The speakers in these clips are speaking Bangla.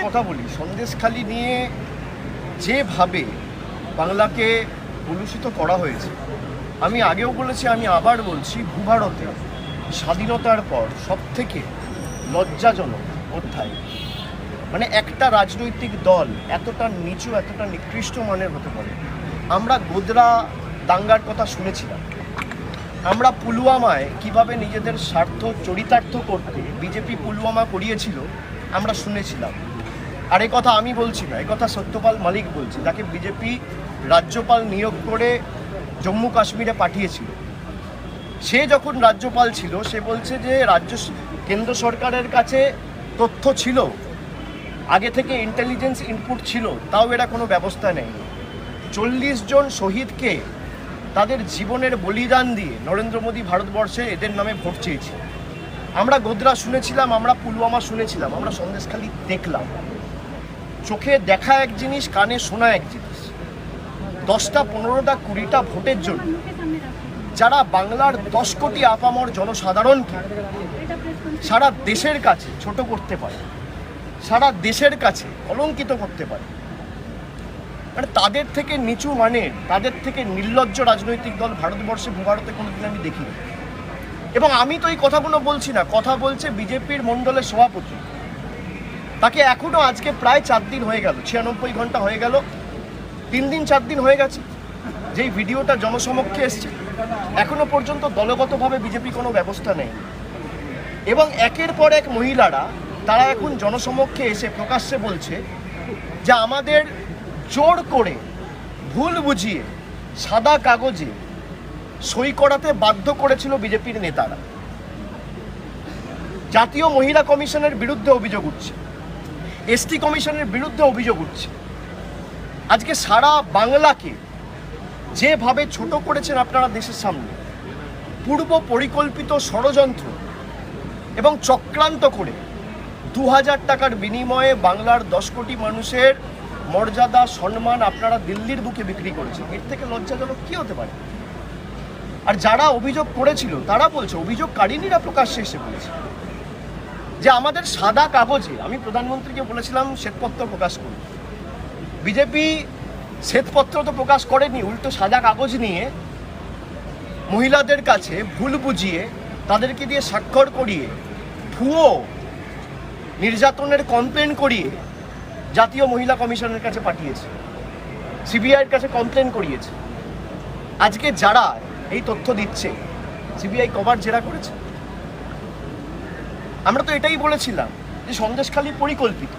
কথা বলি, সন্দেশখালি নিয়ে যেভাবে বাংলাকে কলুষিত করা হয়েছে, আমি আগেও বলেছি, আমি আবার বলছি, ভূভারতে স্বাধীনতার পর সবথেকে লজ্জাজনক অধ্যায়। মানে একটা রাজনৈতিক দল এতটা নিচু, এতটা নিকৃষ্ট মানের হতে পারে। আমরা গোদরা দাঙ্গার কথা শুনেছিলাম, আমরা পুলওয়ামায় কিভাবে নিজেদের স্বার্থ চরিতার্থ করতে বিজেপি পুলওয়ামা করিয়েছিল আমরা শুনেছিলাম। আর এই কথা আমি বলছি না, এই কথা সত্যপাল মালিক বলছে, যাকে বিজেপি রাজ্যপাল নিয়োগ করে জম্মু কাশ্মীরে পাঠিয়েছিল। সে যখন রাজ্যপাল ছিল সে বলছে যে কেন্দ্র সরকারের কাছে তথ্য ছিল, আগে থেকে ইন্টেলিজেন্স ইনপুট ছিল, তাও এরা কোনো ব্যবস্থা নেয়নি। 40 জন শহীদকে তাদের জীবনের বলিদান দিয়ে নরেন্দ্র মোদী ভারতবর্ষে এদের নামে ভোট চেয়েছে। আমরা গোদরা শুনেছিলাম, আমরা পুলওয়ামা শুনেছিলাম, আমরা সন্দেশখালি দেখলাম। চোখে দেখা এক জিনিস, কানে শোনা এক জিনিস। 10টা 15টা 20টা ভোটের জন্য যারা বাংলার 10 কোটি আপামর জনসাধারণকে সারা দেশের কাছে ছোট করতে পারে, সারা দেশের কাছে কলঙ্কিত করতে পারে, মানে তাদের থেকে নিচু মানের, তাদের থেকে নির্লজ্জ রাজনৈতিক দল ভারতবর্ষে ভূভারতে কোনোদিন আমি দেখিনি। এবং আমি তো এই কথাগুলো বলছি না, কথা বলছে বিজেপির মণ্ডলের সভাপতি। তাকে এখনও আজকে প্রায় 4 দিন হয়ে গেল, 96 ঘন্টা হয়ে গেল, 3 দিন 4 দিন হয়ে গেছে যেই ভিডিওটা জনসমক্ষে এসছে, এখনো পর্যন্ত দলগতভাবে বিজেপি কোনো ব্যবস্থা নেই। এবং একের পর এক মহিলারা তারা এখন জনসমক্ষে এসে প্রকাশ্যে বলছে যে আমাদের জোর করে ভুল বুঝিয়ে সাদা কাগজে সই করাতে বাধ্য করেছিল বিজেপির নেতারা। জাতীয় মহিলা কমিশনের বিরুদ্ধে অভিযোগ উঠছে, এসটি কমিশনের বিরুদ্ধে অভিযোগ উঠছে। আজকে সারা বাংলাকে যেভাবে ছোট করেছেন আপনারা দেশের সামনে, পূর্ব পরিকল্পিত ষড়যন্ত্র এবং চক্রান্ত করে 2000 টাকার বিনিময়ে বাংলার 10 কোটি মানুষের মর্যাদা সম্মান আপনারা দিল্লির বুকে বিক্রি করেছেন। এর থেকে লজ্জাজনক কি হতে পারে? আর যারা অভিযোগ করেছিল তারা বলছে, অভিযোগকারিনীরা প্রকাশ্যে এসে বলছে যে আমাদের সাদা কাগজে, আমি প্রধানমন্ত্রীকে বলেছিলাম শ্বেতপত্র প্রকাশ করুন, বিজেপি শ্বেতপত্র তো প্রকাশ করেনি, উল্টো সাদা কাগজ নিয়ে মহিলাদের কাছে ভুল বুঝিয়ে তাদেরকে দিয়ে স্বাক্ষর করিয়ে ভুয়ো নির্যাতনের কমপ্লেন করিয়ে জাতীয় মহিলা কমিশনের কাছে পাঠিয়েছে, সিবিআইয়ের কাছে কমপ্লেন করিয়েছে। আজকে যারা এই তথ্য দিচ্ছে, সিবিআই কবার জেরা করেছে? আমরা তো এটাই বলেছিলাম যে সন্দেশখালি পরিকল্পিত।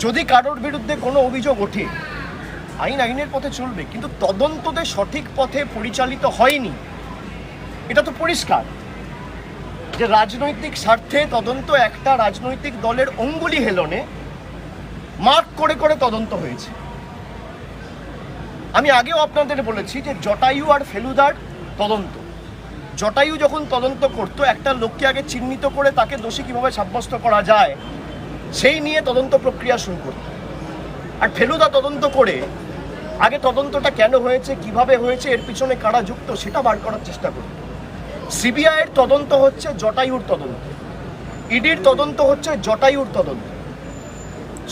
যদি কারোর বিরুদ্ধে কোনো অভিযোগ ওঠে, আইন আইনের পথে চলবে, কিন্তু তদন্ততে সঠিক পথে পরিচালিত হয়নি, এটা তো পরিষ্কার যে রাজনৈতিক স্বার্থে তদন্ত একটা রাজনৈতিক দলের অঙ্গুলি হেলনে মার্ক করে করে তদন্ত হয়েছে। আমি আগেও আপনাদের বলেছি যে জটায়ু আর ফেলুদার তদন্ত, জটায়ু যখন তদন্ত করতো একটা লোককে আগে চিহ্নিত করে তাকে দোষী কিভাবে সাব্যস্ত করা যায় সেই নিয়ে তদন্ত প্রক্রিয়া শুরু করত। আর ফেলুদা তদন্ত করে আগে তদন্তটা কেন হয়েছে, কিভাবে হয়েছে, এর পিছনে কারা যুক্ত সেটা বার করার চেষ্টা করত। সিবিআইয়ের তদন্ত হচ্ছে জটায়ুর তদন্ত, ইডির তদন্ত হচ্ছে জটায়ুর তদন্ত।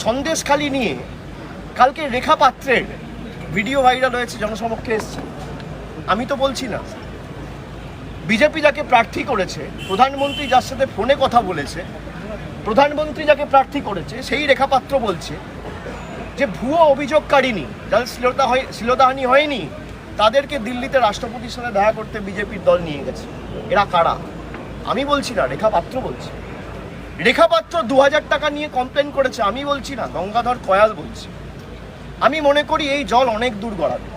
সন্দেশখালি নিয়ে কালকে রেখা পাত্রের ভিডিও ভাইরাল হয়েছে, জনসমক্ষে এসছে। আমি তো বলছি না, বিজেপি যাকে প্রার্থী করেছে, প্রধানমন্ত্রী যার সাথে ফোনে কথা বলেছে, প্রধানমন্ত্রী যাকে প্রার্থী করেছে সেই রেখা পাত্র বলছে যে ভুয়ো অভিযোগকারিনী যাদের শ্লীলতাহানি হয়নি তাদেরকে দিল্লিতে রাষ্ট্রপতির সাথে দেখা করতে বিজেপির দল নিয়ে গেছে। এরা কারা? আমি বলছি না, রেখা পাত্র বলছে। রেখা পাত্র 2000 টাকা নিয়ে কমপ্লেন করেছে, আমি বলছি না, গঙ্গাধর কয়াল বলছে। আমি মনে করি এই জল অনেক দূর গড়াবে,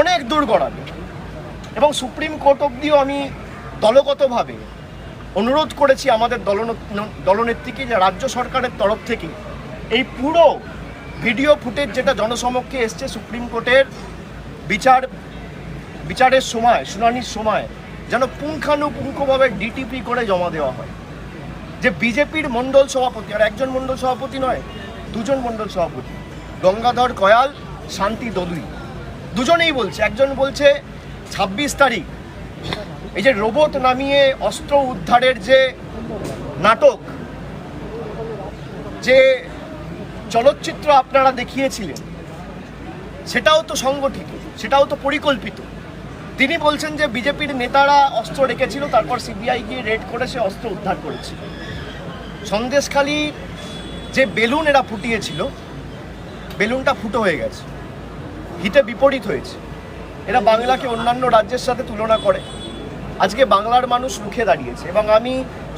অনেক দূর গড়াবে। এবং সুপ্রিম কোর্ট অবধিও আমি দলগতভাবে অনুরোধ করেছি আমাদের দলনেত্রীকে যে রাজ্য সরকারের তরফ থেকে এই পুরো ভিডিও ফুটেজ যেটা জনসমক্ষে এসছে সুপ্রিম কোর্টের বিচারের সময়, শুনানির সময় যেন পুঙ্খানুপুঙ্খভাবে ডিটিপি করে জমা দেওয়া হয়। যে বিজেপির মণ্ডল সভাপতি, আর একজন মণ্ডল সভাপতি নয়, 2 জন মণ্ডল সভাপতি, গঙ্গাধর কয়াল, শান্তি দলুই, দুজনেই বলছে। একজন বলছে 26 তারিখ এই যে রোবট নামিয়ে অস্ত্র উদ্ধারের যে নাটক, যে চলচ্চিত্র আপনারা দেখিয়েছিলেন সেটাও তো সংগঠিত, সেটাও তো পরিকল্পিত। তিনি বলছেন যে বিজেপির নেতারা অস্ত্র রেখেছিল, তারপর সিবিআই গিয়ে রেড করে সে অস্ত্র উদ্ধার করেছে। সন্দেশখালী যে বেলুন এরা ফুটিয়েছিল, বেলুনটা ফুটো হয়ে গেছে, হিতে বিপরীত হয়েছে। এরা বাংলাকে অন্যান্য রাজ্যের সাথে তুলনা করে। আজকে বাংলার মানুষ রুখে দাঁড়িয়েছে এবং আমি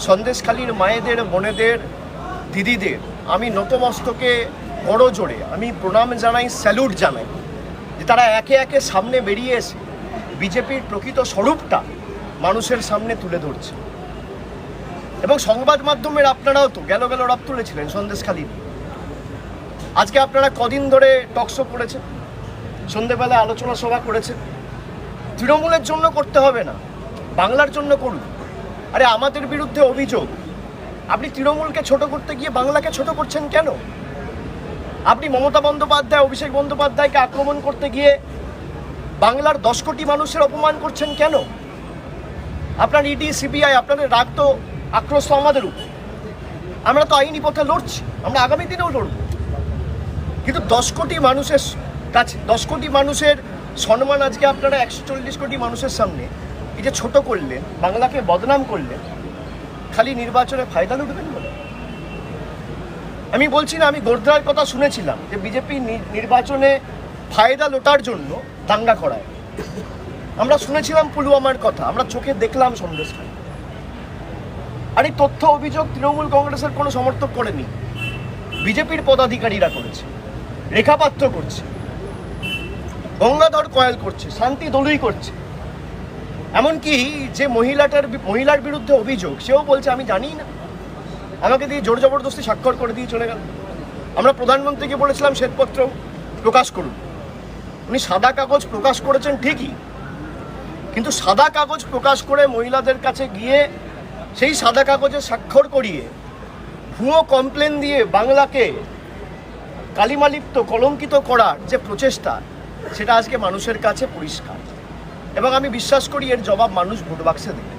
সন্দেশখালীর মায়েদের, বোনেদের, দিদিদের আমি নতমস্তকে বড় জোরে আমি প্রণাম জানাই, স্যালুট জানাই যে তারা একে একে সামনে বেরিয়ে এসে বিজেপির প্রকৃত স্বরূপটা মানুষের সামনে তুলে ধরছে। এবং সংবাদ মাধ্যমের আপনারাও তো গেল রাত তুলেছিলেন সন্দেশখালী নিয়ে। আজকে আপনারা কদিন ধরে টকশো করেছেন, সন্ধ্যেবেলায় আলোচনা সভা করেছেন। তৃণমূলের জন্য করতে হবে না, বাংলার জন্য করুন। আরে আমাদের বিরুদ্ধে অভিযোগ, আপনি তৃণমূলকে ছোট করতে গিয়ে বাংলাকে ছোট করছেন কেন? আপনি মমতা বন্দ্যোপাধ্যায়, অভিষেক বন্দ্যোপাধ্যায়কে আক্রমণ করতে গিয়ে বাংলার 10 কোটি মানুষের অপমান করছেন কেন? আপনার ইডি, সিবিআই, আপনাদের রাগ তো, আক্রোশ তো আমাদের উপর। আমরা তো আইনি পথে লড়ছি, আমরা আগামী দিনেও লড়ব। কিন্তু 10 কোটি মানুষের কাছে, 10 কোটি মানুষের সম্মান আজকে আপনারা 140 কোটি মানুষের সামনে এই যে ছোট করলেন, বাংলাকে বদনাম করলেন, খালি নির্বাচনে ফায়দা লুটবেন বলে। আমি বলছি না, আমি গোর্ধার কথা শুনেছিলাম যে বিজেপি নির্বাচনে ফায়দা লোটার জন্য দাঙ্গা করায়। আমরা শুনেছিলাম পুলওয়ামার কথা, আমরা চোখে দেখলাম সন্দেশখালী। আর এই তথ্য অভিযোগ তৃণমূল কংগ্রেসের কোনো সমর্থক করেনি, বিজেপির পদাধিকারীরা করেছে, রেখাপাত্র করছে, গঙ্গাধর কয়াল করছে, শান্তি দলুই করছে। এমনকি যে মহিলার বিরুদ্ধে অভিযোগ, সেও বলছে আমি জানি না, আমাকে দিয়ে জোর জবরদস্তি স্বাক্ষর করে দিয়ে চলে গেল। আমরা প্রধানমন্ত্রীকে বলেছিলাম শ্বেতপত্র প্রকাশ করুন, উনি সাদা কাগজ প্রকাশ করেছেন ঠিকই, কিন্তু সাদা কাগজ প্রকাশ করে মহিলাদের কাছে গিয়ে সেই সাদা কাগজে স্বাক্ষর করিয়ে ভুয়ো কমপ্লেন দিয়ে বাংলাকে কালিমালিপ্ত, কলঙ্কিত করার যে প্রচেষ্টা, সেটা আজকে মানুষের কাছে পরিষ্কার। এবং আমি বিশ্বাস করি এর জবাব মানুষ ভোট বাক্সে দেবে।